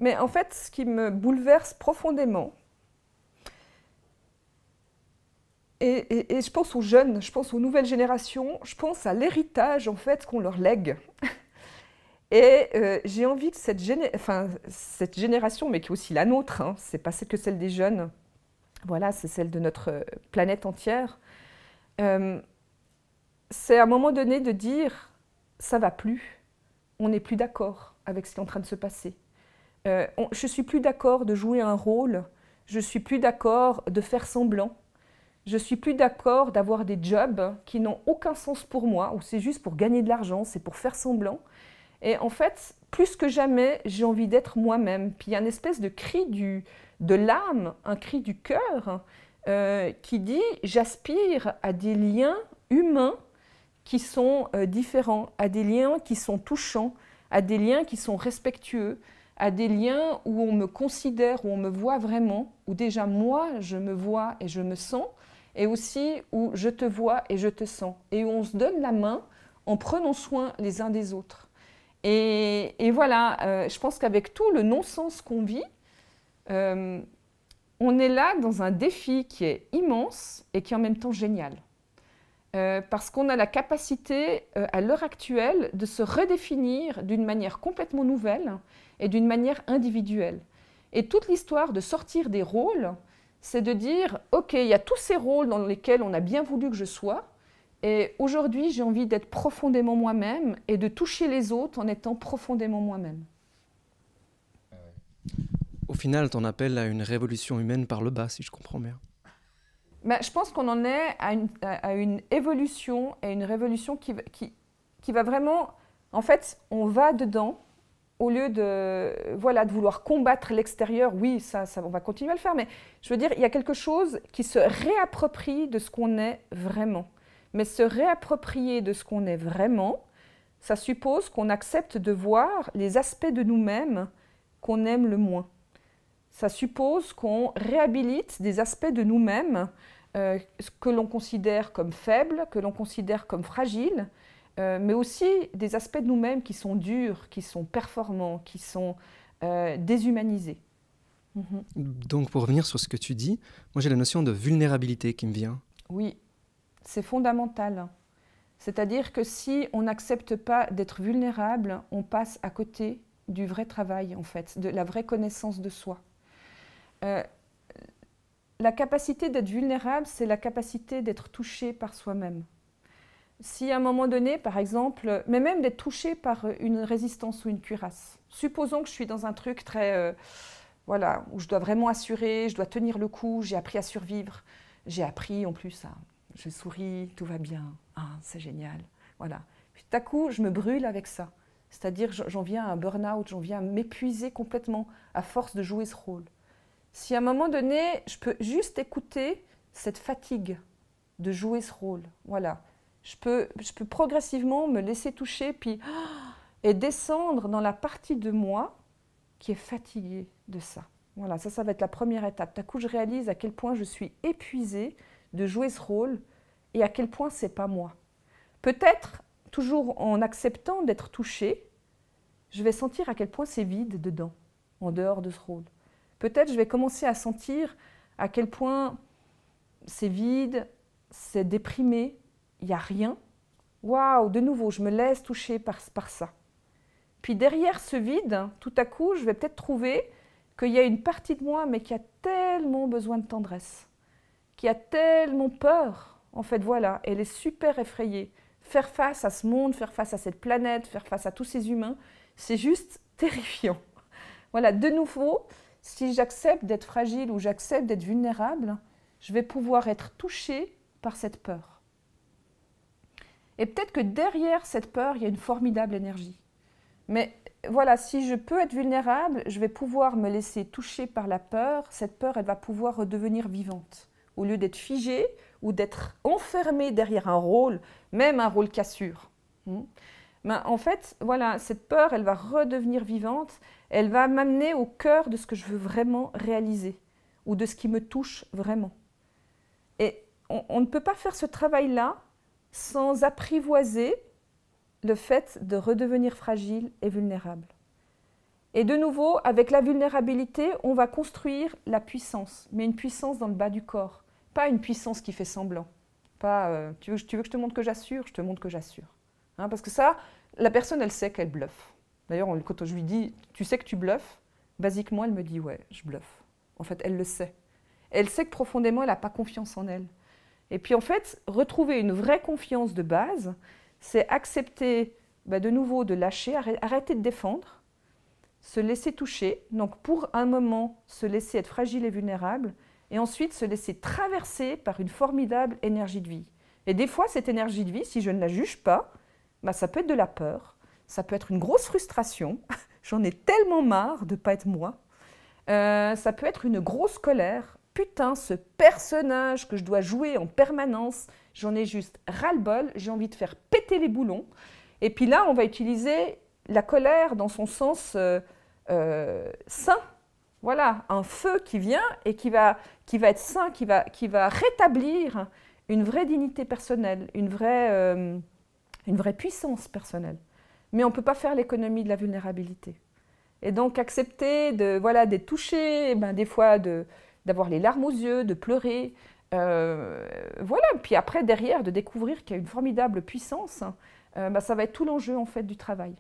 Mais en fait, ce qui me bouleverse profondément, et je pense aux jeunes, je pense aux nouvelles générations, je pense à l'héritage en fait qu'on leur lègue. Et j'ai envie que cette génération, mais qui est aussi la nôtre, hein, c'est pas que celle des jeunes, voilà, c'est celle de notre planète entière, c'est à un moment donné de dire ça va plus, on n'est plus d'accord avec ce qui est en train de se passer. Je suis plus d'accord de jouer un rôle, je suis plus d'accord de faire semblant, je suis plus d'accord d'avoir des jobs qui n'ont aucun sens pour moi, ou c'est juste pour gagner de l'argent, c'est pour faire semblant. Et en fait, plus que jamais, j'ai envie d'être moi-même. Puis il y a une espèce de cri de l'âme, un cri du cœur, qui dit j'aspire à des liens humains qui sont différents, à des liens qui sont touchants, à des liens qui sont respectueux, à des liens où on me considère, où on me voit vraiment, où déjà moi je me vois et je me sens, et aussi où je te vois et je te sens, et où on se donne la main en prenant soin les uns des autres. Et voilà, je pense qu'avec tout le non-sens qu'on vit, on est là dans un défi qui est immense et qui est en même temps génial. Parce qu'on a la capacité, à l'heure actuelle, de se redéfinir d'une manière complètement nouvelle et d'une manière individuelle. Et toute l'histoire de sortir des rôles, c'est de dire « Ok, il y a tous ces rôles dans lesquels on a bien voulu que je sois, et aujourd'hui, j'ai envie d'être profondément moi-même et de toucher les autres en étant profondément moi-même. » Au final, t'en appelles à une révolution humaine par le bas, si je comprends bien. Ben, je pense qu'on en est à une évolution et une révolution qui va vraiment... En fait, on va dedans, au lieu de vouloir combattre l'extérieur. Oui, ça, on va continuer à le faire, mais je veux dire, il y a quelque chose qui se réapproprie de ce qu'on est vraiment. Mais se réapproprier de ce qu'on est vraiment, ça suppose qu'on accepte de voir les aspects de nous-mêmes qu'on aime le moins. Ça suppose qu'on réhabilite des aspects de nous-mêmes que l'on considère comme faibles, que l'on considère comme fragiles, mais aussi des aspects de nous-mêmes qui sont durs, qui sont performants, qui sont déshumanisés. Donc, pour revenir sur ce que tu dis, moi j'ai la notion de vulnérabilité qui me vient. Oui, c'est fondamental. C'est-à-dire que si on n'accepte pas d'être vulnérable, on passe à côté du vrai travail, en fait, de la vraie connaissance de soi. La capacité d'être vulnérable, c'est la capacité d'être touché par soi-même. Si à un moment donné, par exemple, mais même d'être touché par une résistance ou une cuirasse, supposons que je suis dans un truc très, voilà, où je dois vraiment assurer, je dois tenir le coup, j'ai appris à survivre, j'ai appris en plus à, je souris, tout va bien, ah, c'est génial, voilà. Puis tout à coup, je me brûle avec ça, c'est-à-dire j'en viens à un burn-out, j'en viens à m'épuiser complètement à force de jouer ce rôle. Si à un moment donné, je peux juste écouter cette fatigue de jouer ce rôle, voilà. Je peux progressivement me laisser toucher et descendre dans la partie de moi qui est fatiguée de ça. Voilà, ça va être la première étape. D'un coup, je réalise à quel point je suis épuisée de jouer ce rôle et à quel point c'est pas moi. Peut-être, toujours en acceptant d'être touchée, je vais sentir à quel point c'est vide dedans, en dehors de ce rôle. Peut-être je vais commencer à sentir à quel point c'est vide, c'est déprimé, il n'y a rien. Waouh, de nouveau, je me laisse toucher par ça. Puis derrière ce vide, tout à coup, je vais peut-être trouver qu'il y a une partie de moi, mais qui a tellement besoin de tendresse, qui a tellement peur. En fait, voilà, elle est super effrayée. Faire face à ce monde, faire face à cette planète, faire face à tous ces humains, c'est juste terrifiant. Voilà, de nouveau, si j'accepte d'être fragile ou j'accepte d'être vulnérable, je vais pouvoir être touchée par cette peur. Et peut-être que derrière cette peur, il y a une formidable énergie. Mais voilà, si je peux être vulnérable, je vais pouvoir me laisser toucher par la peur. Cette peur, elle va pouvoir redevenir vivante. Au lieu d'être figée ou d'être enfermée derrière un rôle, même un rôle cassure. Ben, en fait, voilà, cette peur, elle va redevenir vivante. Elle va m'amener au cœur de ce que je veux vraiment réaliser ou de ce qui me touche vraiment. Et on ne peut pas faire ce travail-là sans apprivoiser le fait de redevenir fragile et vulnérable. Et de nouveau, avec la vulnérabilité, on va construire la puissance, mais une puissance dans le bas du corps, pas une puissance qui fait semblant. Pas, tu veux que je te montre que j'assure, je te montre que j'assure. Hein, parce que ça, la personne, elle sait qu'elle bluffe. D'ailleurs, quand je lui dis, tu sais que tu bluffes, basiquement, elle me dit, ouais, je bluffe. En fait, elle le sait. Elle sait que profondément, elle n'a pas confiance en elle. Et puis, en fait, retrouver une vraie confiance de base, c'est accepter, de nouveau, de lâcher, arrêter de défendre, se laisser toucher, donc pour un moment, se laisser être fragile et vulnérable, et ensuite se laisser traverser par une formidable énergie de vie. Et des fois, cette énergie de vie, si je ne la juge pas, ça peut être de la peur, ça peut être une grosse frustration, j'en ai tellement marre de ne pas être moi, ça peut être une grosse colère, putain, ce personnage que je dois jouer en permanence, j'en ai juste ras-le-bol, j'ai envie de faire péter les boulons. Et puis là, on va utiliser la colère dans son sens sain. Voilà, un feu qui vient et qui va être sain, qui va rétablir une vraie dignité personnelle, une vraie puissance personnelle. Mais on ne peut pas faire l'économie de la vulnérabilité. Et donc accepter d'être touché, des fois d'avoir les larmes aux yeux, de pleurer. Puis après, derrière, de découvrir qu'il y a une formidable puissance, ça va être tout l'enjeu en fait, du travail.